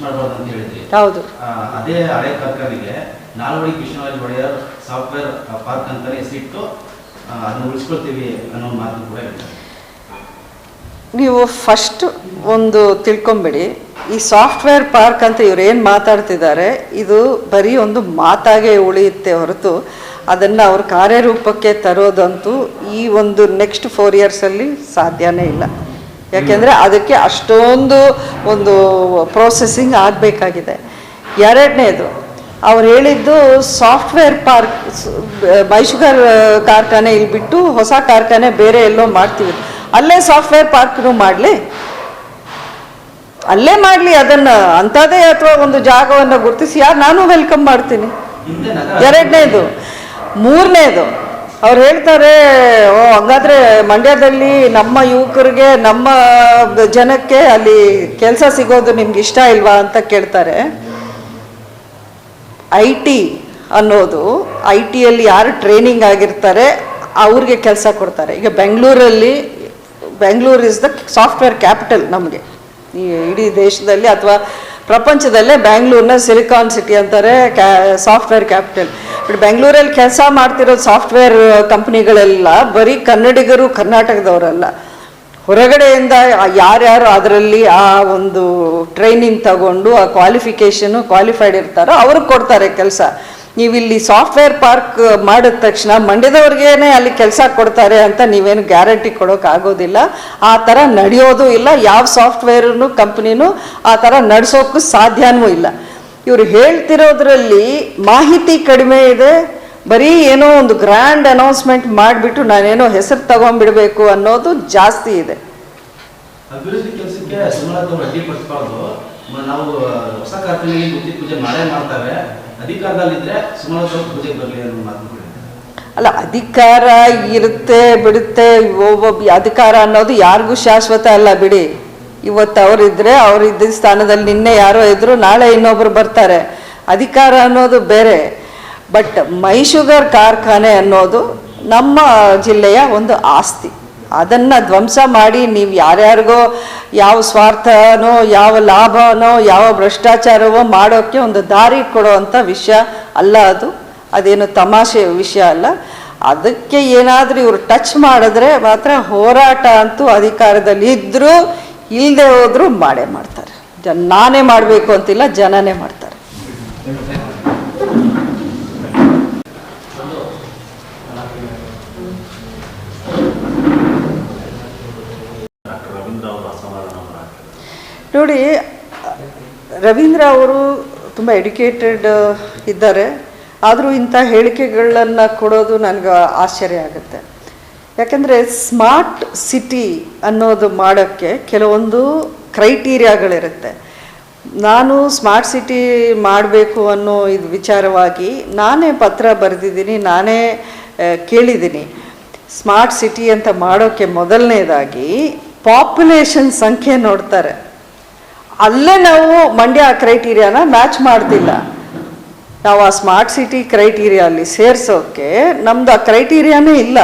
ಮಾಡಬಾರ್ದು ಅಂತ ಹೇಳಿದ್ರಿ. ಹೌದು. ಅದೇ ಹಳೆ ಕಾರ್ಖಾನೆಗೆ ನಾಲ್ವಡಿ ಕೃಷ್ಣರಾಜ ಒಡೆಯರ್ ಸಾಫ್ಟ್ವೇರ್ ಪಾರ್ಕ್ ಅಂತಾನೆ ಹೆಸರಿಟ್ಟು ಅದನ್ನು ಉಳಿಸ್ಕೊಳ್ತೀವಿ ಅನ್ನೋ ಮಾತು ಕೂಡ ಇದೆ. ನೀವು ಫಸ್ಟ್ ಒಂದು ತಿಳ್ಕೊಂಬಿಡಿ, ಈ ಸಾಫ್ಟ್ವೇರ್ ಪಾರ್ಕ್ ಅಂತ ಇವ್ರು ಏನು ಮಾತಾಡ್ತಿದ್ದಾರೆ ಇದು ಬರೀ ಒಂದು ಮಾತಾಗೆ ಉಳಿಯುತ್ತೆ ಹೊರತು ಅದನ್ನು ಅವ್ರ ಕಾರ್ಯರೂಪಕ್ಕೆ ತರೋದಂತೂ ಈ ಒಂದು ನೆಕ್ಸ್ಟ್ 4 ಇಯರ್ಸಲ್ಲಿ ಸಾಧ್ಯನೇ ಇಲ್ಲ. ಯಾಕೆಂದರೆ ಅದಕ್ಕೆ ಅಷ್ಟೊಂದು ಒಂದು ಪ್ರೋಸೆಸ್ಸಿಂಗ್ ಆಗಬೇಕಾಗಿದೆ. ಎರಡನೇದು ಅವ್ರು ಹೇಳಿದ್ದು ಸಾಫ್ಟ್ವೇರ್ ಪಾರ್ಕ್ ಮೈಶುಗರ್ ಕಾರ್ಖಾನೆ ಇಲ್ಲಿ ಬಿಟ್ಟು ಹೊಸ ಕಾರ್ಖಾನೆ ಬೇರೆ ಎಲ್ಲೋ ಮಾಡ್ತೀವಿ, ಅಲ್ಲೇ ಸಾಫ್ಟ್ವೇರ್ ಪಾರ್ಕ್ನು ಮಾಡಲಿ, ಅಲ್ಲೇ ಮಾಡಲಿ ಅದನ್ನು ಅಂಥದ್ದೇ ಅಥವಾ ಒಂದು ಜಾಗವನ್ನು ಗುರುತಿಸಿ ನಾನು ವೆಲ್ಕಮ್ ಮಾಡ್ತೀನಿ. ಎರಡನೇದು. ಮೂರನೇದು ಅವ್ರು ಹೇಳ್ತಾರೆ, ಹಂಗಾದ್ರೆ ಮಂಡ್ಯದಲ್ಲಿ ನಮ್ಮ ಯುವಕರಿಗೆ ನಮ್ಮ ಜನಕ್ಕೆ ಅಲ್ಲಿ ಕೆಲಸ ಸಿಗೋದು ನಿಮ್ಗೆ ಇಷ್ಟ ಇಲ್ವಾ ಅಂತ ಕೇಳ್ತಾರೆ. IT ಅನ್ನೋದು IT ಯಲ್ಲಿ ಯಾರು ಟ್ರೈನಿಂಗ್ ಆಗಿರ್ತಾರೆ ಅವ್ರಿಗೆ ಕೆಲಸ ಕೊಡ್ತಾರೆ. ಈಗ Bengaluru is the software capital ನಮಗೆ ಈ ಇಡೀ ದೇಶದಲ್ಲಿ ಅಥವಾ ಪ್ರಪಂಚದಲ್ಲೇ ಬೆಂಗಳೂರನ್ನ ಸಿಲಿಕಾನ್ ಸಿಟಿ ಅಂತಾರೆ, ಸಾಫ್ಟ್ವೇರ್ ಕ್ಯಾಪಿಟಲ್. ಬಟ್ ಬೆಂಗಳೂರಲ್ಲಿ ಕೆಲಸ ಮಾಡ್ತಿರೋದು ಸಾಫ್ಟ್ವೇರ್ ಕಂಪ್ನಿಗಳೆಲ್ಲ ಬರೀ ಕನ್ನಡಿಗರು ಕರ್ನಾಟಕದವರಲ್ಲ, ಹೊರಗಡೆಯಿಂದ ಯಾರ್ಯಾರು ಅದರಲ್ಲಿ ಆ ಒಂದು ಟ್ರೈನಿಂಗ್ ತಗೊಂಡು ಆ ಕ್ವಾಲಿಫೈಡ್ ಇರ್ತಾರೋ ಅವ್ರಿಗೆ ಕೊಡ್ತಾರೆ ಕೆಲಸ. ನೀವು ಇಲ್ಲಿ ಸಾಫ್ಟ್ವೇರ್ ಪಾರ್ಕ್ ಮಾಡಿದ ತಕ್ಷಣ ಮಂಡ್ಯದವ್ರಿಗೇನೆ ಅಲ್ಲಿ ಕೆಲಸ ಕೊಡ್ತಾರೆ ಅಂತ ನೀವೇನು ಗ್ಯಾರಂಟಿ ಕೊಡೋಕ್ಕಾಗೋದಿಲ್ಲ. ಆ ಥರ ನಡೆಯೋದು ಇಲ್ಲ, ಯಾವ ಸಾಫ್ಟ್ವೇರ್ನು ಕಂಪ್ನಿನೂ ಆ ಥರ ನಡೆಸೋಕ್ಕೂ ಸಾಧ್ಯನೂ ಇಲ್ಲ. ಇವರು ಹೇಳ್ತಿರೋದ್ರಲ್ಲಿ ಮಾಹಿತಿ ಕಡಿಮೆ ಇದೆ, ಬರೀ ಏನೋ ಒಂದು ಗ್ರ್ಯಾಂಡ್ ಅನೌನ್ಸ್ಮೆಂಟ್ ಮಾಡಿಬಿಟ್ಟು ನಾನೇನೋ ಹೆಸರು ತಗೊಂಡ್ಬಿಡ್ಬೇಕು ಅನ್ನೋದು ಜಾಸ್ತಿ ಇದೆ. ಅಭಿವೃದ್ಧಿ ಕೆಲಸಕ್ಕೆ ಸುಮಲತಾ ಅಡ್ಡಿಪಡಿಸಬಾರ್ದು. ನಾವು ಹೊಸ ಕಾರ್ಖಾನೆಗೆ ಗುತ್ತಿ ಪೂಜೆ ಮಾಡೇ ಮಾಡ್ತಾರೆ, ಅಧಿಕಾರದಲ್ಲಿದ್ದರೆ ಸುಮಲತಾ ಪೂಜೆಗೆ ಬರಲಿ ಅನ್ನೋ ಮಾತು. ಅಲ್ಲ, ಅಧಿಕಾರ ಇರುತ್ತೆ ಬಿಡುತ್ತೆ, ಅಧಿಕಾರ ಅನ್ನೋದು ಯಾರಿಗೂ ಶಾಶ್ವತ ಅಲ್ಲ ಬಿಡಿ. ಇವತ್ತು ಅವರಿದ್ದರೆ ಅವರಿದ್ದ ಸ್ಥಾನದಲ್ಲಿ ನಿನ್ನೆ ಯಾರೋ ಇದ್ರು, ನಾಳೆ ಇನ್ನೊಬ್ರು ಬರ್ತಾರೆ. ಅಧಿಕಾರ ಅನ್ನೋದು ಬೇರೆ. ಬಟ್ ಮೈಶುಗರ್ ಕಾರ್ಖಾನೆ ಅನ್ನೋದು ನಮ್ಮ ಜಿಲ್ಲೆಯ ಒಂದು ಆಸ್ತಿ. ಅದನ್ನು ಧ್ವಂಸ ಮಾಡಿ ನೀವು ಯಾರ್ಯಾರಿಗೋ ಯಾವ ಸ್ವಾರ್ಥನೋ ಯಾವ ಲಾಭನೋ ಯಾವ ಭ್ರಷ್ಟಾಚಾರವೋ ಮಾಡೋಕ್ಕೆ ಒಂದು ದಾರಿ ಕೊಡೋ ಅಂಥ ವಿಷಯ ಅಲ್ಲ ಅದು. ಅದೇನು ತಮಾಷೆ ವಿಷಯ ಅಲ್ಲ. ಅದಕ್ಕೆ ಏನಾದರೂ ಇವರು ಟಚ್ ಮಾಡಿದ್ರೆ ಮಾತ್ರ ಹೋರಾಟ ಅಂತೂ ಅಧಿಕಾರದಲ್ಲಿ ಇದ್ದರೂ ಇಲ್ಲದೆ ಹೋದರೂ ಮಾಡೇ ಮಾಡ್ತಾರೆ. ನಾನೇ ಮಾಡಬೇಕು ಅಂತಿಲ್ಲ, ಜನನೇ ಮಾಡ್ತಾರೆ. ನೋಡಿ, ರವೀಂದ್ರ ಅವರು ತುಂಬ ಎಡ್ಯುಕೇಟೆಡ್ ಇದ್ದಾರೆ, ಆದರೂ ಇಂಥ ಹೇಳಿಕೆಗಳನ್ನು ಕೊಡೋದು ನನಗೆ ಆಶ್ಚರ್ಯ ಆಗುತ್ತೆ. ಯಾಕೆಂದರೆ ಸ್ಮಾರ್ಟ್ ಸಿಟಿ ಅನ್ನೋದು ಮಾಡೋಕ್ಕೆ ಕೆಲವೊಂದು ಕ್ರೈಟೀರಿಯಾಗಳಿರುತ್ತೆ. ನಾನು ಸ್ಮಾರ್ಟ್ ಸಿಟಿ ಮಾಡಬೇಕು ಅನ್ನೋ ಇದು ವಿಚಾರವಾಗಿ ನಾನೇ ಪತ್ರ ಬರೆದಿದ್ದೀನಿ, ನಾನೇ ಕೇಳಿದ್ದೀನಿ. ಸ್ಮಾರ್ಟ್ ಸಿಟಿ ಅಂತ ಮಾಡೋಕ್ಕೆ ಮೊದಲನೇದಾಗಿ ಪಾಪ್ಯುಲೇಷನ್ ಸಂಖ್ಯೆ ನೋಡ್ತಾರೆ. ಅಲ್ಲೇ ನಾವು ಮಂಡ್ಯ ಕ್ರೈಟೀರಿಯಾನ ಮ್ಯಾಚ್ ಮಾಡ್ತಿಲ್ಲ. ನಾವು ಆ ಸ್ಮಾರ್ಟ್ ಸಿಟಿ ಕ್ರೈಟೀರಿಯಾ ಅಲ್ಲಿ ಸೇರಿಸೋಕ್ಕೆ ನಮ್ದು ಆ ಕ್ರೈಟೀರಿಯಾನೇ ಇಲ್ಲ.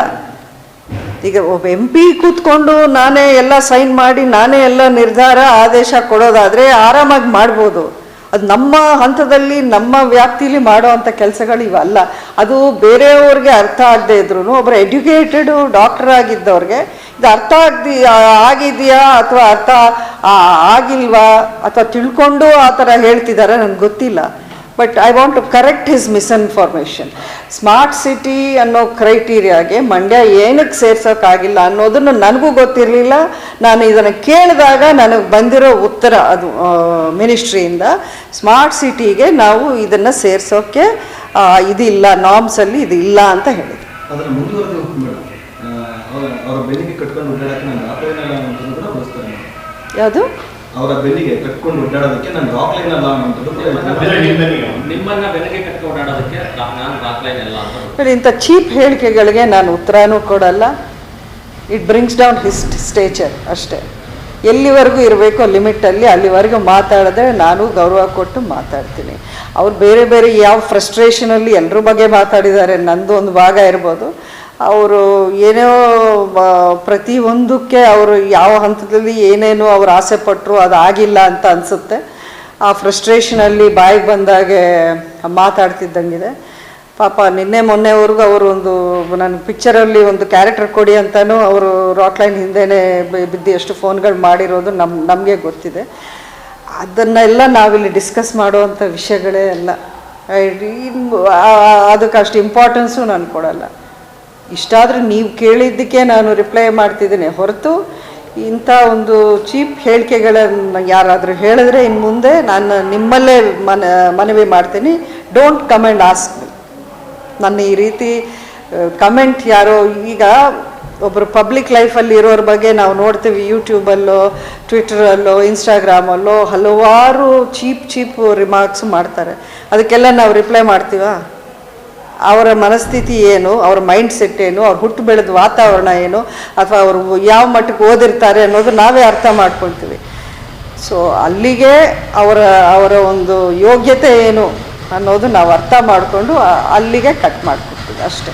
ಈಗ ಒಬ್ಬ MP ಕೂತ್ಕೊಂಡು ನಾನೇ ಎಲ್ಲ ಸೈನ್ ಮಾಡಿ ನಾನೇ ಎಲ್ಲ ನಿರ್ಧಾರ ಆದೇಶ ಕೊಡೋದಾದರೆ ಆರಾಮಾಗಿ ಮಾಡ್ಬೋದು. ಅದು ನಮ್ಮ ಹಂತದಲ್ಲಿ ನಮ್ಮ ವ್ಯಾಪ್ತಿಲಿ ಮಾಡೋ ಅಂಥ ಕೆಲಸಗಳು ಇವಲ್ಲ. ಅದು ಬೇರೆಯವ್ರಿಗೆ ಅರ್ಥ ಆಗದೆ ಇದ್ರೂ ಒಬ್ಬರು ಎಡ್ಯುಕೇಟೆಡು ಡಾಕ್ಟರ್ ಆಗಿದ್ದವ್ರಿಗೆ ಇದು ಅರ್ಥ ಆಗಿದೆಯಾ ಅಥವಾ ಅರ್ಥ ಆಗಿಲ್ವಾ ಅಥವಾ ತಿಳ್ಕೊಂಡು ಆ ಥರ ಹೇಳ್ತಿದ್ದಾರೆ ನನಗೆ ಗೊತ್ತಿಲ್ಲ. But I want to correct his misinformation. Smart city ಅನ್ನೋ ಕ್ರೈಟೀರಿಯಾಗೆ ಮಂಡ್ಯ ಏನಕ್ಕೆ ಸೇರ್ಸೋಕ್ಕಾಗಿಲ್ಲ ಅನ್ನೋದನ್ನು ನನಗೂ ಗೊತ್ತಿರಲಿಲ್ಲ. ನಾನು ಇದನ್ನು ಕೇಳಿದಾಗ ನನಗೆ ಬಂದಿರೋ ಉತ್ತರ ಅದು ಮಿನಿಸ್ಟ್ರಿಯಿಂದ, ಸ್ಮಾರ್ಟ್ ಸಿಟಿಗೆ ನಾವು ಇದನ್ನು ಸೇರ್ಸೋಕ್ಕೆ ಇದಿಲ್ಲ, ನಾರ್ಮ್ಸಲ್ಲಿ ಇದು ಇಲ್ಲ ಅಂತ ಹೇಳಿದ್ರು. ಯಾವುದು ಅವರ ಬೆನ್ನಿಗೆ ಕಟ್ಕೊಂಡು ಓಡಾಡೋದಕ್ಕೆ ನಾನು ರಾಕ್ ಲೈನ್ ಅಲ್ಲ ಅನ್ನೋದು ನಿಮ್ಮನ್ನ ಬೆನ್ನಿಗೆ ಕಟ್ಕೊಂಡು ಓಡಾಡೋದಕ್ಕೆ ನಾನು ರಾಕ್ ಲೈನ್ ಅಲ್ಲ ಅಂತ. ಇಂಥ ಚೀಪ್ ಹೇಳಿಕೆಗಳಿಗೆ ನಾನು ಉತ್ತರನೂ ಕೊಡಲ್ಲ. It brings down his stature ಅಷ್ಟೇ. ಎಲ್ಲಿವರೆಗೂ ಇರಬೇಕು ಲಿಮಿಟಲ್ಲಿ ಅಲ್ಲಿವರೆಗೂ ಮಾತಾಡಿದ್ರೆ ನಾನು ಗೌರವ ಕೊಟ್ಟು ಮಾತಾಡ್ತೀನಿ. ಅವ್ರು ಬೇರೆ ಬೇರೆ ಯಾವ ಫ್ರಸ್ಟ್ರೇಷನಲ್ಲಿ ಎಲ್ಲರ ಬಗ್ಗೆ ಮಾತಾಡಿದ್ದಾರೆ, ನಂದು ಒಂದು ಭಾಗ ಇರ್ಬೋದು. ಅವರು ಏನೋ ಪ್ರತಿಯೊಂದಕ್ಕೆ ಅವರು ಯಾವ ಹಂತದಲ್ಲಿ ಏನೇನು ಅವ್ರು ಆಸೆ ಪಟ್ಟರು ಅದು ಆಗಿಲ್ಲ ಅಂತ ಅನಿಸುತ್ತೆ. ಆ ಫ್ರಸ್ಟ್ರೇಷನಲ್ಲಿ ಬಾಯಿಗೆ ಬಂದಾಗೆ ಮಾತಾಡ್ತಿದ್ದಂಗಿದೆ. ಪಾಪ ನಿನ್ನೆ ಮೊನ್ನೆವರೆಗೂ ಅವರು ಒಂದು ನನ್ನ ಪಿಕ್ಚರಲ್ಲಿ ಒಂದು ಕ್ಯಾರೆಕ್ಟರ್ ಕೊಡಿ ಅಂತಲೂ ಅವರು ರಾಕ್ಲೈನ್ ಹಿಂದೆನೇ ಬಿದ್ದು ಎಷ್ಟು ಫೋನ್ಗಳು ಮಾಡಿರೋದು ನಮಗೆ ಗೊತ್ತಿದೆ. ಅದನ್ನೆಲ್ಲ ನಾವಿಲ್ಲಿ ಡಿಸ್ಕಸ್ ಮಾಡುವಂಥ ವಿಷಯಗಳೇ ಅಲ್ಲ. ಅದಕ್ಕೆ ಅಷ್ಟು ಇಂಪಾರ್ಟೆನ್ಸು ನಾನು ಕೊಡಲ್ಲ. ಇಷ್ಟಾದರೂ ನೀವು ಕೇಳಿದ್ದಕ್ಕೆ ನಾನು ರಿಪ್ಲೈ ಮಾಡ್ತಿದ್ದೀನಿ ಹೊರತು ಇಂಥ ಒಂದು ಚೀಪ್ ಹೇಳಿಕೆಗಳನ್ನು ಯಾರಾದರೂ ಹೇಳಿದ್ರೆ ಇನ್ನು ಮುಂದೆ ನಾನು ನಿಮ್ಮಲ್ಲೇ ಮನವಿ ಮಾಡ್ತೀನಿ, don't come and ask me. ನನ್ನ ಈ ರೀತಿ ಕಮೆಂಟ್ ಯಾರೋ ಈಗ ಒಬ್ಬರು ಪಬ್ಲಿಕ್ ಲೈಫಲ್ಲಿ ಇರೋರ ಬಗ್ಗೆ ನಾವು ನೋಡ್ತೀವಿ, ಯೂಟ್ಯೂಬಲ್ಲೋ ಟ್ವಿಟರಲ್ಲೋ ಇನ್ಸ್ಟಾಗ್ರಾಮಲ್ಲೋ ಹಲವಾರು ಚೀಪ್ ರಿಮಾರ್ಕ್ಸ್ ಮಾಡ್ತಾರೆ. ಅದಕ್ಕೆಲ್ಲ ನಾವು ರಿಪ್ಲೈ ಮಾಡ್ತೀವಾ? ಅವರ ಮನಸ್ಥಿತಿ ಏನು, ಅವರ ಮೈಂಡ್ ಸೆಟ್ ಏನು, ಅವ್ರು ಹುಟ್ಟು ಬೆಳೆದ ವಾತಾವರಣ ಏನು, ಅಥವಾ ಅವರು ಯಾವ ಮಟ್ಟಕ್ಕೆ ಓದಿರ್ತಾರೆ ಅನ್ನೋದು ನಾವೇ ಅರ್ಥ ಮಾಡ್ಕೊಳ್ತೀವಿ. ಸೊ ಅಲ್ಲಿಗೆ ಅವರ ಒಂದು ಯೋಗ್ಯತೆ ಏನು ಅನ್ನೋದು ನಾವು ಅರ್ಥ ಮಾಡಿಕೊಂಡು ಅಲ್ಲಿಗೆ ಕಟ್ ಮಾಡಿಕೊಡ್ತೀವಿ ಅಷ್ಟೇ.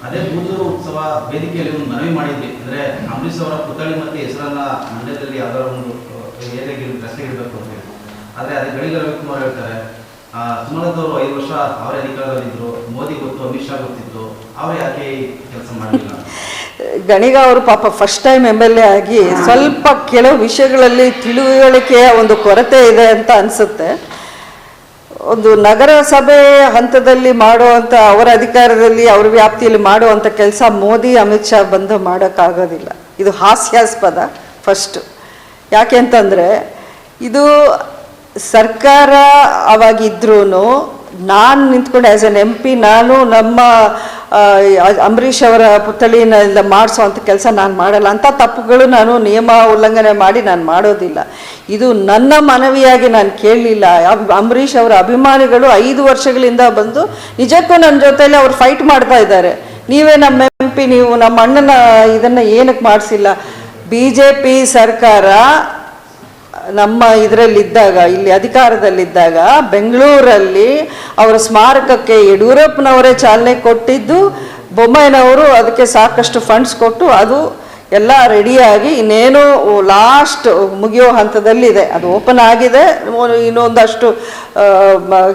ಅದೇ ಬೂದೂರು ಉತ್ಸವ ವೇದಿಕೆಯಲ್ಲಿ ಒಂದು ಮನವಿ ಮಾಡಿದ್ವಿ, ಅಂದರೆ ಅಂಬರೀಷ್ ಅವರ ಪುತ್ಥಳಿ ಮತ್ತು ಹೆಸರನ್ನ ಮಂಡ್ಯದಲ್ಲಿ ಯಾವ್ದಾರ ಒಂದು ಏರಿಯಾಗೆ ರಸ್ತೆಗಿಡಬೇಕು ಅಂತ ಹೇಳಿ. ಆದರೆ ಅದೇ ಗಣಿಗ ರವಿಕುಮಾರ್ ಹೇಳ್ತಾರೆ, ಸುಮಲತಾ ಅವರು 5 ವರ್ಷ ಅವರೇ ಅಧಿಕಾರದಲ್ಲಿದ್ದರು, ಮೋದಿ ಗೊತ್ತು, ಅಮಿತ್ ಶಾ ಗೊತ್ತಿತ್ತು, ಅವರು ಯಾಕೆ ಕೆಲಸ ಮಾಡಲಿಲ್ಲ? ಗಣಿಗ ಅವರು ಪಾಪ ಫಸ್ಟ್ ಟೈಮ್ MLA ಆಗಿ ಸ್ವಲ್ಪ ಕೆಲವು ವಿಷಯಗಳಲ್ಲಿ ತಿಳುವಳಿಕೆಯ ಒಂದು ಕೊರತೆ ಇದೆ ಅಂತ ಅನಿಸುತ್ತೆ. ಒಂದು ನಗರಸಭೆ ಹಂತದಲ್ಲಿ ಮಾಡುವಂಥ ಅವರ ಅಧಿಕಾರದಲ್ಲಿ ಅವ್ರ ವ್ಯಾಪ್ತಿಯಲ್ಲಿ ಮಾಡುವಂಥ ಕೆಲಸ ಮೋದಿ ಅಮಿತ್ ಶಾ ಬಂದು ಮಾಡೋಕ್ಕಾಗೋದಿಲ್ಲ. ಇದು ಹಾಸ್ಯಾಸ್ಪದ ಫಸ್ಟು. ಯಾಕೆ ಅಂತಂದರೆ ಇದು ಸರ್ಕಾರ ಅವಾಗಿದ್ರೂ ನಾನು ನಿಂತ್ಕೊಂಡು ಆ್ಯಸ್ ಎನ್ MP ನಾನು ನಮ್ಮ ಅಂಬರೀಷ್ ಅವರ ಪುತ್ಥಳಿಯಿಂದ ಮಾಡಿಸೋವಂಥ ಕೆಲಸ ನಾನು ಮಾಡಲ್ಲ. ಅಂಥ ತಪ್ಪುಗಳು ನಾನು ನಿಯಮ ಉಲ್ಲಂಘನೆ ಮಾಡಿ ನಾನು ಮಾಡೋದಿಲ್ಲ. ಇದು ನನ್ನ ಮನವಿಯಾಗಿ ನಾನು ಕೇಳಲಿಲ್ಲ. ಅಂಬರೀಷ್ ಅವರ ಅಭಿಮಾನಿಗಳು 5 ವರ್ಷಗಳಿಂದ ಬಂದು ನಿಜಕ್ಕೂ ನನ್ನ ಜೊತೆಯಲ್ಲಿ ಅವ್ರು ಫೈಟ್ ಮಾಡ್ತಾ ಇದ್ದಾರೆ. ನೀವೇ ನಮ್ಮ MP, ನೀವು ನಮ್ಮ ಅಣ್ಣನ ಇದನ್ನು ಏನಕ್ಕೆ ಮಾಡಿಸಿಲ್ಲ? BJP ಸರ್ಕಾರ ನಮ್ಮ ಇದರಲ್ಲಿದ್ದಾಗ, ಇಲ್ಲಿ ಅಧಿಕಾರದಲ್ಲಿದ್ದಾಗ ಬೆಂಗಳೂರಲ್ಲಿ ಅವರ ಸ್ಮಾರಕಕ್ಕೆ ಯಡಿಯೂರಪ್ಪನವರೇ ಚಾಲನೆ ಕೊಟ್ಟಿದ್ದು, ಬೊಮ್ಮಾಯಿನವರು ಅದಕ್ಕೆ ಸಾಕಷ್ಟು ಫಂಡ್ಸ್ ಕೊಟ್ಟು ಅದು ಎಲ್ಲ ರೆಡಿಯಾಗಿ ಇನ್ನೇನು ಲಾಸ್ಟ್ ಮುಗಿಯೋ ಹಂತದಲ್ಲಿದೆ. ಅದು ಓಪನ್ ಆಗಿದೆ, ಇನ್ನೊಂದಷ್ಟು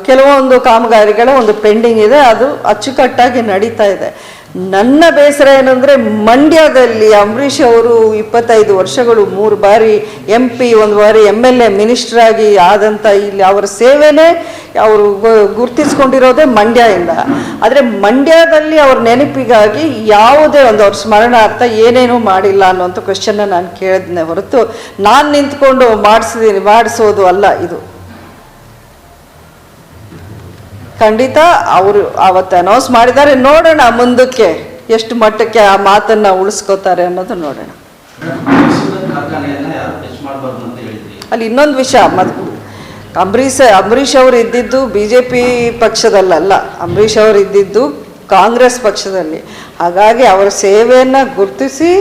ಕೆಲವೊಂದು ಕಾಮಗಾರಿಗಳ ಒಂದು ಪೆಂಡಿಂಗ್ ಇದೆ, ಅದು ಅಚ್ಚುಕಟ್ಟಾಗಿ ನಡೀತಾ ಇದೆ. ನನ್ನ ಬೇಸರ ಏನಂದರೆ ಮಂಡ್ಯದಲ್ಲಿ ಅಂಬರೀಷ್ ಅವರು 25 ವರ್ಷಗಳು 3 ಬಾರಿ MP, 1 ಬಾರಿ MLA ಮಿನಿಸ್ಟರ್ ಆಗಿ ಆದಂಥ ಇಲ್ಲಿ ಅವರ ಸೇವೆನೇ ಅವರು ಗುರುತಿಸ್ಕೊಂಡಿರೋದೇ ಮಂಡ್ಯದಿಂದ. ಆದರೆ ಮಂಡ್ಯದಲ್ಲಿ ಅವ್ರ ನೆನಪಿಗಾಗಿ ಯಾವುದೇ ಒಂದು ಅವ್ರ ಸ್ಮರಣಾರ್ಥ ಏನೇನೂ ಮಾಡಿಲ್ಲ ಅನ್ನೋಂಥ ಕ್ವೆಶ್ಚನ್ನ ನಾನು ಕೇಳಿದ್ನೆ ಹೊರತು ನಾನು ನಿಂತ್ಕೊಂಡು ಮಾಡಿಸೋದು ಅಲ್ಲ. ಇದು ಖಂಡಿತ ಅವರು ಅವತ್ತು ಅನೌನ್ಸ್ ಮಾಡಿದ್ದಾರೆ. ನೋಡೋಣ ಮುಂದಕ್ಕೆ ಎಷ್ಟು ಮಟ್ಟಕ್ಕೆ ಆ ಮಾತನ್ನು ಉಳಿಸ್ಕೋತಾರೆ ಅನ್ನೋದು ನೋಡೋಣ. ಅಲ್ಲಿ ಇನ್ನೊಂದು ವಿಷಯ, ಅಂಬರೀಷ್ ಅವರು ಇದ್ದಿದ್ದು BJP ಪಕ್ಷದಲ್ಲ, ಅಂಬರೀಷ್ ಅವರು ಇದ್ದಿದ್ದು ಕಾಂಗ್ರೆಸ್ ಪಕ್ಷದಲ್ಲಿ. ಹಾಗಾಗಿ ಅವರ ಸೇವೆಯನ್ನು ಗುರುತಿಸಿ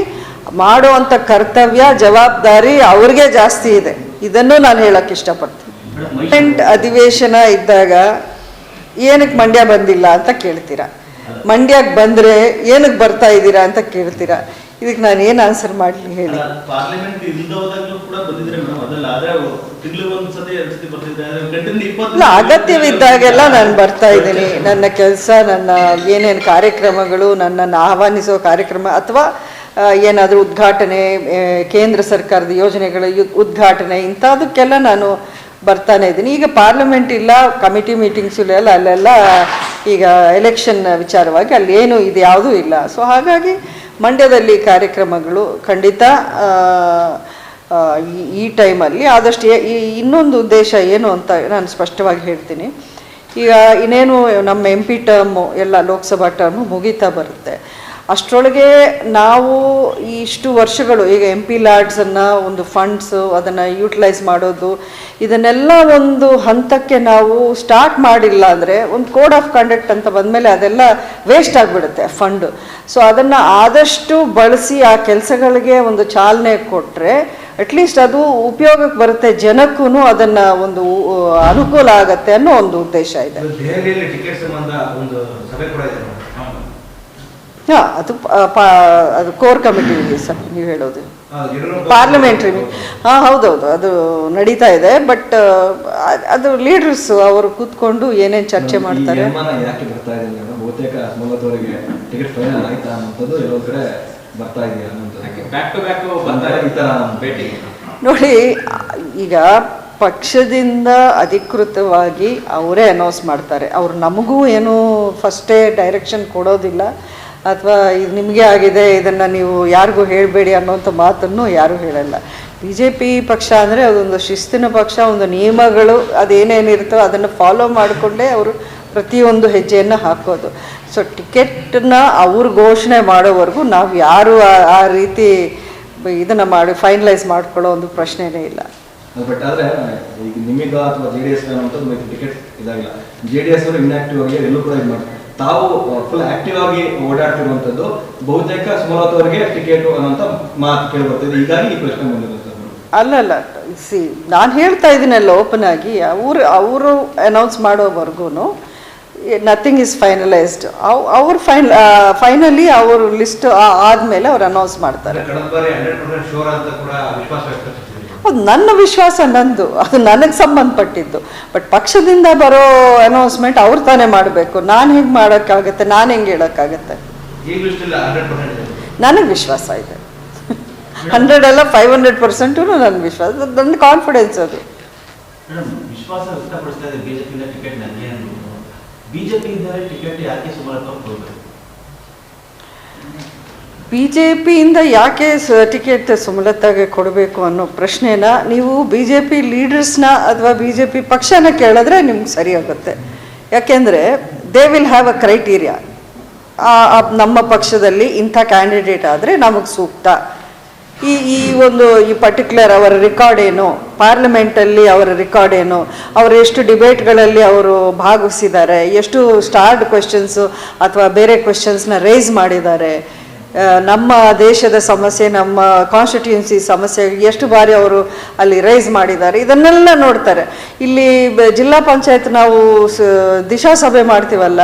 ಮಾಡುವಂಥ ಕರ್ತವ್ಯ ಜವಾಬ್ದಾರಿ ಅವ್ರಿಗೆ ಜಾಸ್ತಿ ಇದೆ. ಇದನ್ನು ನಾನು ಹೇಳೋಕ್ಕೆ ಇಷ್ಟಪಡ್ತೀನಿ. ಅಧಿವೇಶನ ಇದ್ದಾಗ ಏನಕ್ಕೆ ಮಂಡ್ಯ ಬಂದಿಲ್ಲ ಅಂತ ಕೇಳ್ತೀರಾ, ಮಂಡ್ಯಕ್ಕೆ ಬಂದರೆ ಏನಕ್ಕೆ ಬರ್ತಾ ಇದ್ದೀರಾ ಅಂತ ಕೇಳ್ತೀರಾ. ಇದಕ್ಕೆ ನಾನು ಏನು ಆನ್ಸರ್ ಮಾಡಲಿ ಹೇಳಿ? ಇಲ್ಲ, ಅಗತ್ಯವಿದ್ದಾಗೆಲ್ಲ ನಾನು ಬರ್ತಾ ಇದ್ದೀನಿ. ನನ್ನ ಕೆಲಸ, ನನ್ನ ಏನೇನು ಕಾರ್ಯಕ್ರಮಗಳು, ನನ್ನನ್ನು ಆಹ್ವಾನಿಸೋ ಕಾರ್ಯಕ್ರಮ ಅಥವಾ ಏನಾದರೂ ಉದ್ಘಾಟನೆ, ಕೇಂದ್ರ ಸರ್ಕಾರದ ಯೋಜನೆಗಳ ಉದ್ಘಾಟನೆ, ಇಂಥದಕ್ಕೆಲ್ಲ ನಾನು ಬರ್ತಾನೆ ಇದ್ದೀನಿ. ಈಗ ಪಾರ್ಲಿಮೆಂಟ್ ಇಲ್ಲ, ಕಮಿಟಿ ಮೀಟಿಂಗ್ಸ್ ಇಲ್ಲ, ಅಲ್ಲೆಲ್ಲ ಈಗ ಎಲೆಕ್ಷನ್ ವಿಚಾರವಾಗಿ ಅಲ್ಲಿ ಏನು ಇದು ಯಾವುದೂ ಇಲ್ಲ. ಸೊ ಹಾಗಾಗಿ ಮಂಡ್ಯದಲ್ಲಿ ಕಾರ್ಯಕ್ರಮಗಳು ಖಂಡಿತ ಈ ಟೈಮಲ್ಲಿ ಆದಷ್ಟು. ಇನ್ನೊಂದು ಉದ್ದೇಶ ಏನು ಅಂತ ನಾನು ಸ್ಪಷ್ಟವಾಗಿ ಹೇಳ್ತೀನಿ. ಈಗ ಇನ್ನೇನು ನಮ್ಮ MP ಟರ್ಮು ಎಲ್ಲ ಲೋಕಸಭಾ ಟರ್ಮು ಮುಗೀತಾ ಬರುತ್ತೆ. ಅಷ್ಟರೊಳಗೆ ನಾವು ಇಷ್ಟು ವರ್ಷಗಳು ಈಗ MP ಲ್ಯಾಡ್ಸನ್ನು ಒಂದು ಫಂಡ್ಸು ಅದನ್ನು ಯೂಟಿಲೈಸ್ ಮಾಡೋದು, ಇದನ್ನೆಲ್ಲ ಒಂದು ಹಂತಕ್ಕೆ ನಾವು ಸ್ಟಾರ್ಟ್ ಮಾಡಿಲ್ಲ ಅಂದರೆ ಒಂದು ಕೋಡ್ ಆಫ್ ಕಂಡಕ್ಟ್ ಅಂತ ಬಂದಮೇಲೆ ಅದೆಲ್ಲ ವೇಸ್ಟ್ ಆಗಿಬಿಡುತ್ತೆ ಫಂಡು. ಸೊ ಅದನ್ನು ಆದಷ್ಟು ಬಳಸಿ ಆ ಕೆಲಸಗಳಿಗೆ ಒಂದು ಚಾಲನೆ ಕೊಟ್ಟರೆ ಅಟ್ಲೀಸ್ಟ್ ಅದು ಉಪಯೋಗಕ್ಕೆ ಬರುತ್ತೆ, ಜನಕ್ಕೂ ಅದನ್ನು ಒಂದು ಅನುಕೂಲ ಆಗುತ್ತೆ ಅನ್ನೋ ಒಂದು ಉದ್ದೇಶ ಇದೆ. ಅದು ಕೋರ್ ಕಮಿಟಿ ಸರ್ ನೀವು ಹೇಳೋದು. ಪಾರ್ಲಿಮೆಂಟ್ರಿ ಹೌದೌದು, ಅದು ನಡೀತಾ ಇದೆ. ಬಟ್ ಅದು ಲೀಡರ್ಸ್ ಅವರು ಕೂತ್ಕೊಂಡು ಏನೇನು ಚರ್ಚೆ ಮಾಡ್ತಾರೆ. ಯಾಕೆ ಬರ್ತಾ ಇದೆ ಬಹುತೇಕ ಅಸ್ಮಲತವರಿಗೆ ಟಿಕೆಟ್ ಫೈನಲ್ ಆಯ್ತಾ ಅನ್ನೋದು ಎಲ್ಲೋ ಕಡೆ ಬರ್ತಾ ಇದೆಯಾ ಭೇಟಿ ನೋಡಿ. ಈಗ ಪಕ್ಷದಿಂದ ಅಧಿಕೃತವಾಗಿ ಅವರೇ ಅನೌನ್ಸ್ ಮಾಡ್ತಾರೆ. ಅವರು ನಮಗೂ ಏನು ಫಸ್ಟೇ ಡೈರೆಕ್ಷನ್ ಕೊಡೋದಿಲ್ಲ, ಅಥವಾ ಇದು ನಿಮಗೆ ಆಗಿದೆ ಇದನ್ನು ನೀವು ಯಾರಿಗೂ ಹೇಳಬೇಡಿ ಅನ್ನೋಂಥ ಮಾತನ್ನು ಯಾರೂ ಹೇಳಲ್ಲ. ಬಿ ಜೆ ಪಿ ಪಕ್ಷ ಅಂದರೆ ಅದೊಂದು ಶಿಸ್ತಿನ ಪಕ್ಷ, ಒಂದು ನಿಯಮಗಳು ಅದೇನೇನಿರುತ್ತೋ ಅದನ್ನು ಫಾಲೋ ಮಾಡಿಕೊಂಡೇ ಅವರು ಪ್ರತಿಯೊಂದು ಹೆಜ್ಜೆಯನ್ನು ಹಾಕೋದು. ಸೊ ಟಿಕೆಟನ್ನ ಅವ್ರು ಘೋಷಣೆ ಮಾಡೋವರೆಗೂ ನಾವು ಯಾರು ಆ ರೀತಿ ಇದನ್ನು ಮಾಡಿ ಫೈನಲೈಸ್ ಮಾಡ್ಕೊಳ್ಳೋ ಒಂದು ಪ್ರಶ್ನೆನೇ ಇಲ್ಲ. ಬಟ್ ಆದರೆ ಈಗ ನಿಮಗ ಅಥವಾ ಜೆ ಡಿ ಎಸ್ ಅನ್ನೋಂಥದ್ದು ಟಿಕೆಟ್ ಇದಾಗಿಲ್ಲ. ಜೆ ಡಿ ಎಸ್ ಅವರು ಇನ್ಆಕ್ಟಿವ್ ಆಗಿ ಎಲ್ಲೂ ಕೂಡ ಇದು ಮಾಡ್ತಾರೆ. ತಾವು ಫುಲ್ ಆಕ್ಟಿವ್ ಆಗಿ ಓಡಾಡ್ತಿರುವಂಥದ್ದು ಬಹುತೇಕ ಸುಮಲತಾವರಿಗೆ ಟಿಕೆಟ್ ಅನ್ನೋಂಥ ಮಾತು ಕೇಳಿಬರ್ತಿದೆ. ಹೀಗಾಗಿ ಈ ಪ್ರಶ್ನೆ ಬಂದಿರುತ್ತೆ. ಅಲ್ಲಲ್ಲ, ಸಿ ನಾನು ಹೇಳ್ತಾ ಇದ್ದೀನಲ್ಲ ಓಪನ್ ಆಗಿ, ಅವರು ಅನೌನ್ಸ್ ಮಾಡೋವರೆಗೂ ನಥಿಂಗ್ ಇಸ್ ಫೈನಲೈಸ್ಡ್. ಅವ್ರು ಫೈನಲಿ ಅವರು ಲಿಸ್ಟ್ ಆದಮೇಲೆ ಅವ್ರು ಅನೌನ್ಸ್ ಮಾಡ್ತಾರೆ. ಅದು ನನ್ನ ವಿಶ್ವಾಸ, ನಂದು, ಅದು ನನಗೆ ಸಂಬಂಧಪಟ್ಟಿದ್ದು. ಬಟ್ ಪಕ್ಷದಿಂದ ಬರೋ ಅನೌನ್ಸ್ಮೆಂಟ್ ಅವ್ರು ತಾನೇ ಮಾಡಬೇಕು. ನಾನು ಹೆಂಗೆ ಮಾಡೋಕ್ಕಾಗತ್ತೆ, ನಾನು ಹೆಂಗೆ ಹೇಳೋಕ್ಕಾಗತ್ತೆ? ನನಗೆ ವಿಶ್ವಾಸ ಇದೆ. 100 ಅಲ್ಲ 500% ನನ್ನ ವಿಶ್ವಾಸ, ನನ್ನ ಕಾನ್ಫಿಡೆನ್ಸ್ ಅದು. ವಿಶ್ವಾಸ ವ್ಯಕ್ತಪಡಿಸ್ತಾ ಇದೆ ಬಿಜೆಪಿಯಿಂದ ಟಿಕೆಟ್ ನನಗೆ ಅನ್ನೋದು. ಬಿಜೆಪಿಯಿಂದ ಟಿಕೆಟ್ ಯಾಕೆ ಸುಮಲತಾ ಅವರು ಕೊಡಬೇಕು? ಬಿ ಜೆ ಪಿಯಿಂದ ಯಾಕೆ ಟಿಕೆಟ್ ಸುಮಲತಾಗೆ ಕೊಡಬೇಕು ಅನ್ನೋ ಪ್ರಶ್ನೆನ ನೀವು ಬಿ ಜೆ ಪಿ ಲೀಡರ್ಸ್ನ ಅಥವಾ ಬಿ ಜೆ ಪಿ ಪಕ್ಷನ ಕೇಳಿದ್ರೆ ನಿಮ್ಗೆ ಸರಿ ಆಗುತ್ತೆ. ಯಾಕೆಂದರೆ they will have a criteria. ನಮ್ಮ ಪಕ್ಷದಲ್ಲಿ ಇಂಥ ಕ್ಯಾಂಡಿಡೇಟ್ ಆದರೆ ನಮಗೆ ಸೂಕ್ತ. ಈ ಪರ್ಟಿಕ್ಯುಲರ್ ಅವರ ರೆಕಾರ್ಡ್ ಏನು, ಪಾರ್ಲಿಮೆಂಟಲ್ಲಿ ಅವರ ರೆಕಾರ್ಡ್ ಏನು, ಅವರು ಎಷ್ಟು ಡಿಬೇಟ್ಗಳಲ್ಲಿ ಅವರು ಭಾಗವಹಿಸಿದ್ದಾರೆ, ಎಷ್ಟು ಸ್ಟಾರ್ಡ್ ಕ್ವೆಶನ್ಸು ಅಥವಾ ಬೇರೆ ಕ್ವೆಶನ್ಸ್ನ ರೇಸ್ ಮಾಡಿದ್ದಾರೆ, ನಮ್ಮ ದೇಶದ ಸಮಸ್ಯೆ, ನಮ್ಮ ಕಾನ್ಸ್ಟಿಟ್ಯೂನ್ಸಿ ಸಮಸ್ಯೆ ಎಷ್ಟು ಬಾರಿ ಅವರು ಅಲ್ಲಿ ರೈಸ್ ಮಾಡಿದ್ದಾರೆ, ಇದನ್ನೆಲ್ಲ ನೋಡ್ತಾರೆ. ಇಲ್ಲಿ ಜಿಲ್ಲಾ ಪಂಚಾಯತ್ ನಾವು ದಿಶಾ ಸಭೆ ಮಾಡ್ತೀವಲ್ಲ,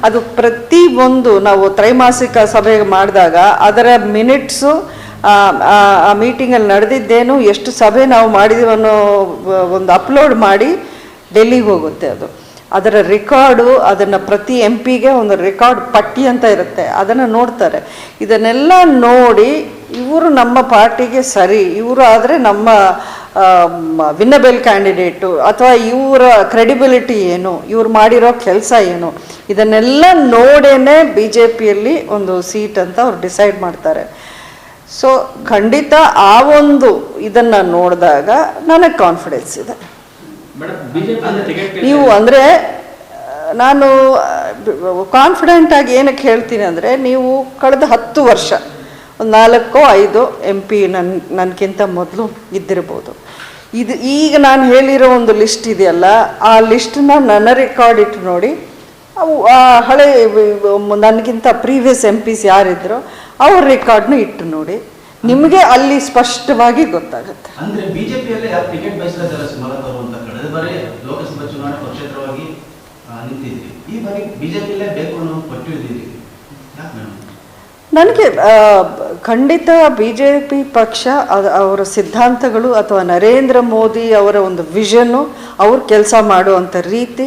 ಅದು ಪ್ರತಿಯೊಂದು ನಾವು ತ್ರೈಮಾಸಿಕ ಸಭೆ ಮಾಡಿದಾಗ ಅದರ ಮಿನಿಟ್ಸು, ಆ ಮೀಟಿಂಗಲ್ಲಿ ನಡೆದಿದ್ದೇನು, ಎಷ್ಟು ಸಭೆ ನಾವು ಮಾಡಿದೀವಿ ಅನ್ನೋ ಒಂದು ಅಪ್ಲೋಡ್ ಮಾಡಿ ಡೆಲ್ಲಿಗೆ ಹೋಗುತ್ತೆ. ಅದರ ರೆಕಾರ್ಡು, ಅದನ್ನು ಪ್ರತಿ ಎಂ ಪಿಗೆ ಒಂದು ರೆಕಾರ್ಡ್ ಪಟ್ಟಿ ಅಂತ ಇರುತ್ತೆ, ಅದನ್ನು ನೋಡ್ತಾರೆ. ಇದನ್ನೆಲ್ಲ ನೋಡಿ ಇವರು ನಮ್ಮ ಪಾರ್ಟಿಗೆ ಸರಿ, ಇವರು ಆದರೆ ನಮ್ಮ ವಿನ್ನಬಲ್ ಕ್ಯಾಂಡಿಡೇಟು, ಅಥವಾ ಇವರ ಕ್ರೆಡಿಬಿಲಿಟಿ ಏನು, ಇವ್ರು ಮಾಡಿರೋ ಕೆಲಸ ಏನು, ಇದನ್ನೆಲ್ಲ ನೋಡೇನೆ ಬಿ ಜೆ ಪಿಯಲ್ಲಿ ಒಂದು ಸೀಟ್ ಅಂತ ಅವ್ರು ಡಿಸೈಡ್ ಮಾಡ್ತಾರೆ. ಸೊ ಖಂಡಿತ ಆ ಒಂದು ಇದನ್ನು ನೋಡಿದಾಗ ನನಗೆ ಕಾನ್ಫಿಡೆನ್ಸ್ ಇದೆ. ನೀವು ಅಂದರೆ ನಾನು ಕಾನ್ಫಿಡೆಂಟಾಗಿ ಏನಕ್ಕೆ ಹೇಳ್ತೀನಿ ಅಂದರೆ, ನೀವು ಕಳೆದ 10 ವರ್ಷ ಒಂದು 4-5 ಎಂ ಪಿ ನನಗಿಂತ ಮೊದಲು ಇದ್ದಿರ್ಬೋದು. ಈಗ ನಾನು ಹೇಳಿರೋ ಒಂದು ಲಿಸ್ಟ್ ಇದೆಯಲ್ಲ, ಆ ಲಿಸ್ಟನ್ನ ನನ್ನ ರೆಕಾರ್ಡ್ ಇಟ್ಟು ನೋಡಿ, ಅವು ಹಳೆ ನನಗಿಂತ ಪ್ರೀವಿಯಸ್ ಎಂ ಪಿಸ್ ಯಾರಿದ್ರು ಅವ್ರ ರೆಕಾರ್ಡ್ನ ಇಟ್ಟು ನೋಡಿ, ನಿಮಗೆ ಅಲ್ಲಿ ಸ್ಪಷ್ಟವಾಗಿ ಗೊತ್ತಾಗುತ್ತೆ. ಅಂದ್ರೆ ಬಿಜೆಪಿಯಲ್ಲೇ ಯಾರು ಟಿಕೆಟ್ ಬಯಸ್ತಾ ಸುಮಲತಾ ಅವರು ಅಂತ ಕಳೆದ ಬಾರಿ ಲೋಕಸಭಾ ಚುನಾವಣೆ ಪಕ್ಷೇತರವಾಗಿ ನಿಂತಿದ್ರಿ, ಈ ಬಾರಿ ಬಿಜೆಪಿಯಲ್ಲೇ ಬೇಕು ಅನ್ನೋ ಪಟ್ಟು ಇದ್ದೀರಿ, ಯಾಕೆ ಮೇಡಮ್? ನನಗೆ ಖಂಡಿತ ಬಿ ಜೆ ಪಿ ಪಕ್ಷ ಅವರ ಸಿದ್ಧಾಂತಗಳು ಅಥವಾ ನರೇಂದ್ರ ಮೋದಿ ಅವರ ಒಂದು ವಿಷನ್ನು, ಅವ್ರು ಕೆಲಸ ಮಾಡುವಂಥ ರೀತಿ,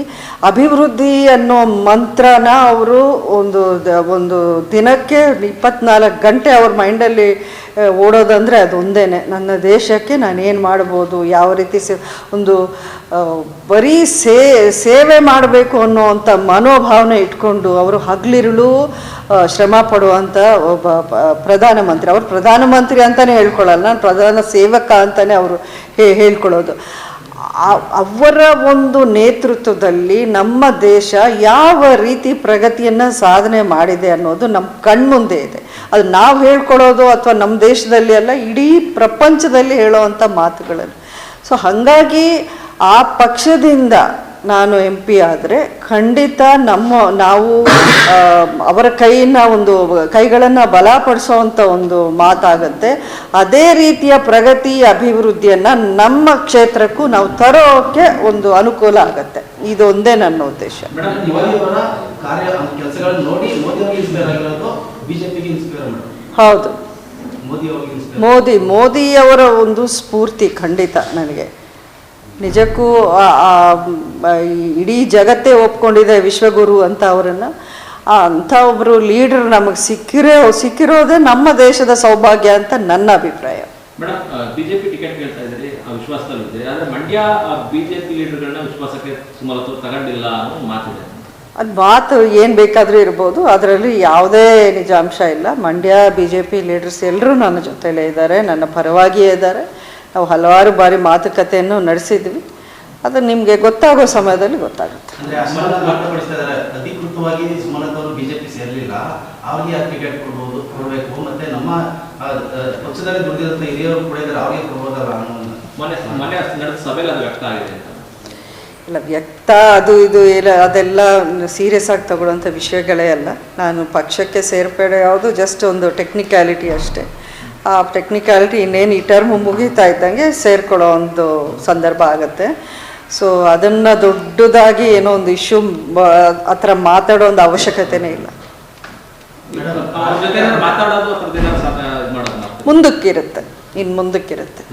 ಅಭಿವೃದ್ಧಿ ಅನ್ನೋ ಮಂತ್ರನ ಅವರು ಒಂದು ದಿನಕ್ಕೆ 24 ಗಂಟೆ ಅವ್ರ ಮೈಂಡಲ್ಲಿ ಓಡೋದಂದರೆ ಅದೊಂದೇ. ನನ್ನ ದೇಶಕ್ಕೆ ನಾನೇನು ಮಾಡ್ಬೋದು, ಯಾವ ರೀತಿ ಒಂದು ಬರೀ ಸೇವೆ ಮಾಡಬೇಕು ಅನ್ನೋವಂಥ ಮನೋಭಾವನೆ ಇಟ್ಕೊಂಡು ಅವರು ಹಗಲಿರುಳು ಶ್ರಮ ಪಡುವಂಥ ಒಬ್ಬ ಪ್ರಧಾನಮಂತ್ರಿ. ಅವರು ಪ್ರಧಾನಮಂತ್ರಿ ಅಂತಲೇ ಹೇಳ್ಕೊಳ್ಳಲ್ಲ, ನಾನು ಪ್ರಧಾನ ಸೇವಕ ಅಂತಲೇ ಅವರು ಹೇಳ್ಕೊಳ್ಳೋದು. ಅವರ ಒಂದು ನೇತೃತ್ವದಲ್ಲಿ ನಮ್ಮ ದೇಶ ಯಾವ ರೀತಿ ಪ್ರಗತಿಯನ್ನು ಸಾಧನೆ ಮಾಡಿದೆ ಅನ್ನೋದು ನಮ್ಮ ಕಣ್ಮುಂದೆ ಇದೆ. ಅದು ನಾವು ಹೇಳ್ಕೊಳ್ಳೋದು ಅಥವಾ ನಮ್ಮ ದೇಶದಲ್ಲಿ ಅಲ್ಲ, ಇಡೀ ಪ್ರಪಂಚದಲ್ಲಿ ಹೇಳೋವಂಥ ಮಾತುಗಳನ್ನು. ಸೊ ಹಾಗಾಗಿ ಆ ಪಕ್ಷದಿಂದ ನಾನು ಎಂ ಪಿ ಆದರೆ ಖಂಡಿತ ನಾವು ಅವರ ಕೈಗಳನ್ನು ಬಲಪಡಿಸೋವಂಥ ಒಂದು ಮಾತಾಗತ್ತೆ. ಅದೇ ರೀತಿಯ ಪ್ರಗತಿ ಅಭಿವೃದ್ಧಿಯನ್ನು ನಮ್ಮ ಕ್ಷೇತ್ರಕ್ಕೂ ನಾವು ತರೋಕ್ಕೆ ಒಂದು ಅನುಕೂಲ ಆಗತ್ತೆ. ಇದೊಂದೇ ನನ್ನ ಉದ್ದೇಶ. ಕೆಲಸಗಳನ್ನು ನೋಡಿ ಮೋದಿ ಅವರಿಗೆ ಇನ್ಸ್ಪೈರ್ ಆಗಿರೋದು ಬಿಜೆಪಿಗೆ ಇನ್ಸ್ಪೈರ್ ಮಾಡೋದು. ಹೌದು. ಮೋದಿ ಅವ್ರಿಗೆ ಮೋದಿಯವರ ಒಂದು ಸ್ಫೂರ್ತಿ ಖಂಡಿತ ನನಗೆ ನಿಜಕ್ಕೂ ಇಡೀ ಜಗತ್ತೇ ಒಪ್ಕೊಂಡಿದೆ ವಿಶ್ವಗುರು ಅಂತ ಅವರನ್ನು. ಅಂಥ ಒಬ್ಬರು ಲೀಡರ್ ನಮಗೆ ಸಿಕ್ಕಿರೋದೇ ನಮ್ಮ ದೇಶದ ಸೌಭಾಗ್ಯ ಅಂತ ನನ್ನ ಅಭಿಪ್ರಾಯ. ಮೇಡಮ್, ಬಿಜೆಪಿ ಟಿಕೆಟ್ ಕೇಳ್ತಾ ಇದ್ದೀರಿ, ವಿಶ್ವಾಸದಲ್ಲಿದ್ದೀರಿ, ಆದರೆ ಮಂಡ್ಯ ಬಿಜೆಪಿ ಲೀಡರ್ಗಳನ್ನ ವಿಶ್ವಾಸಕ್ಕೆ ಸುಮಲತಾ ತಗೊಂಡಿಲ್ಲ ಅನ್ನೋ ಮಾತಿದೆ. ಅದು ಮಾತು ಏನು ಬೇಕಾದರೂ ಇರ್ಬೋದು, ಅದರಲ್ಲಿ ಯಾವುದೇ ನಿಜಾಂಶ ಇಲ್ಲ. ಮಂಡ್ಯ BJP ಲೀಡರ್ಸ್ ಎಲ್ಲರೂ ನನ್ನ ಜೊತೆಲೇ ಇದ್ದಾರೆ, ನನ್ನ ಪರವಾಗಿಯೇ ಇದ್ದಾರೆ. ನಾವು ಹಲವಾರು ಬಾರಿ ಮಾತುಕತೆಯನ್ನು ನಡೆಸಿದ್ವಿ. ಅದು ನಿಮಗೆ ಗೊತ್ತಾಗೋ ಸಮಯದಲ್ಲಿ ಗೊತ್ತಾಗುತ್ತೆ. ಅಂದ್ರೆ ಅಸಮಾಧಾನ ವ್ಯಕ್ತಪಡಿಸ್ತಾ ಇದ್ದಾರೆ. ಅಧಿಕೃತವಾಗಿ ಸುಮಲತಾ ಅವರು ಬಿಜೆಪಿ ಸೇರಲಿಲ್ಲ, ಅವ್ರಿಗೆ ಯಾಕೆ ಟಿಕೆಟ್ ಕೊಡಬೇಕು, ಮತ್ತೆ ನಮ್ಮ ಪಕ್ಷದಲ್ಲಿ ದುಡಿದಿರುವಂತ ಹಿರಿಯರು ಕೂಡ ಇದ್ದಾರೆ, ಅವ್ರಿಗೆ ಕೊಡ್ಬೋದಲ್ಲ ಅನ್ನೋ ಮೊನ್ನೆ ನಡೆದ ಸಭೆಯಲ್ಲಿ ಅದು ವ್ಯಕ್ತ ಆಗಿದೆ ಅಂತ. ಇಲ್ಲ, ವ್ಯಕ್ತ ಅದು ಇದು ಇಲ್ಲ, ಅದೆಲ್ಲ ಸೀರಿಯಸ್ ಆಗಿ ತಗೊಳ್ಳೋಂಥ ವಿಷಯಗಳೇ ಅಲ್ಲ. ನಾನು ಪಕ್ಷಕ್ಕೆ ಸೇರ್ಪಡೆ ಯಾವುದು ಜಸ್ಟ್ ಒಂದು ಟೆಕ್ನಿಕ್ಯಾಲಿಟಿ ಅಷ್ಟೇ. ಆ ಟೆಕ್ನಿಕ್ಯಾಲಿಟಿ ಇನ್ನೇನು ಈ ಟರ್ಮ್ ಮುಗೀತಾ ಇದ್ದಂಗೆ ಸೇರ್ಕೊಳ್ಳೋ ಒಂದು ಸಂದರ್ಭ ಆಗುತ್ತೆ. ಸೊ ಅದನ್ನು ದೊಡ್ಡದಾಗಿ ಏನೋ ಒಂದು ಇಶ್ಯೂ ಆ ಥರ ಮಾತಾಡೋ ಒಂದು ಅವಶ್ಯಕತೆನೇ ಇಲ್ಲ. ಮುಂದಕ್ಕಿರುತ್ತೆ, ಇನ್ನು ಮುಂದಕ್ಕಿರುತ್ತೆ.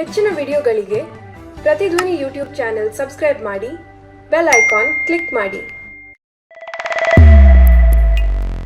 ಹೆಚ್ಚಿನ ವಿಡಿಯೋಗಳಿಗೆ ಪ್ರತಿಧ್ವನಿ ಯೂಟ್ಯೂಬ್ ಚಾನೆಲ್ ಸಬ್ಸ್ಕ್ರೈಬ್ ಮಾಡಿ, ಬೆಲ್ ಐಕಾನ್ ಕ್ಲಿಕ್ ಮಾಡಿ.